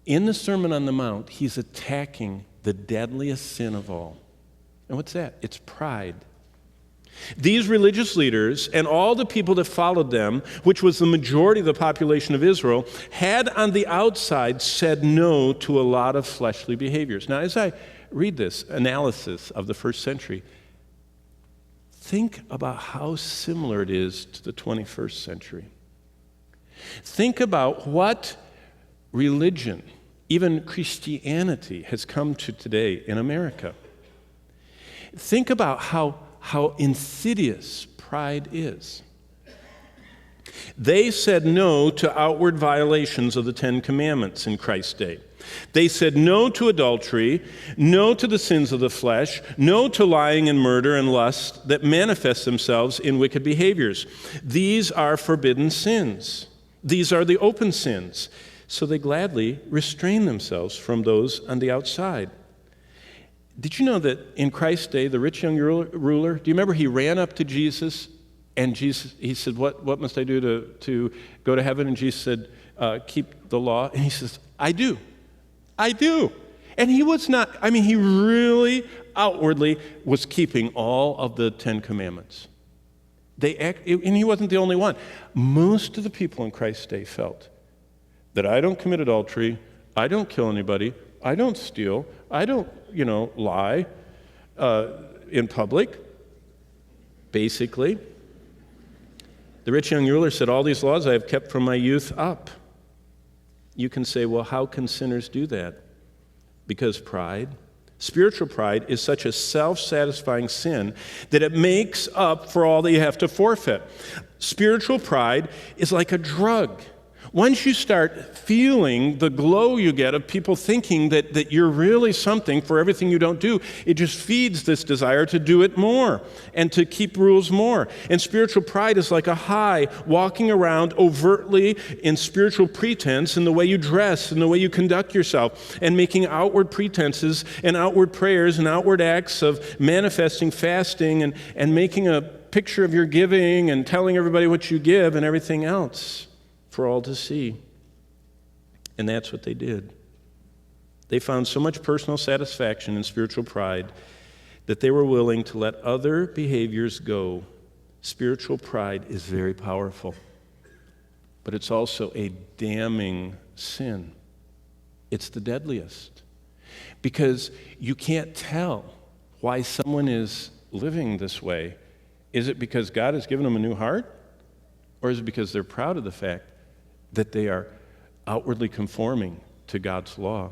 In the Sermon on the Mount, he's attacking the deadliest sin of all. And what's that? It's pride. These religious leaders and all the people that followed them, which was the majority of the population of Israel, had on the outside said no to a lot of fleshly behaviors. Now, as I read this analysis of the first century, think about how similar it is to the 21st century. Think about what religion, even Christianity, has come to today in America. Think about how insidious pride is. They said no to outward violations of the Ten Commandments in Christ's day. They said no to adultery, no to the sins of the flesh, no to lying and murder and lust that manifest themselves in wicked behaviors. These are forbidden sins. These are the open sins. So they gladly restrain themselves from those on the outside. Did you know that in Christ's day, the rich young ruler, do you remember he ran up to Jesus, and Jesus, he said, what must I do to go to heaven? And Jesus said, keep the law. And he says, I do. And he was not, he really outwardly was keeping all of the Ten Commandments. And he wasn't the only one. Most of the people in Christ's day felt that I don't commit adultery, I don't kill anybody, I don't steal, I don't, lie in public. Basically, the rich young ruler said, all these laws I have kept from my youth up. You can say, well, how can sinners do that? Because pride, spiritual pride, is such a self-satisfying sin that it makes up for all that you have to forfeit. Spiritual pride is like a drug. Once you start feeling the glow you get of people thinking that you're really something for everything you don't do, it just feeds this desire to do it more and to keep rules more. And spiritual pride is like a high, walking around overtly in spiritual pretense in the way you dress and the way you conduct yourself, and making outward pretenses and outward prayers and outward acts of manifesting fasting and making a picture of your giving and telling everybody what you give and everything else for all to see. And that's what they did. They found so much personal satisfaction in spiritual pride that they were willing to let other behaviors go. Spiritual pride is very powerful, but it's also a damning sin. It's the deadliest, because you can't tell why someone is living this way. Is it because God has given them a new heart? Or is it because they're proud of the fact that they are outwardly conforming to God's law?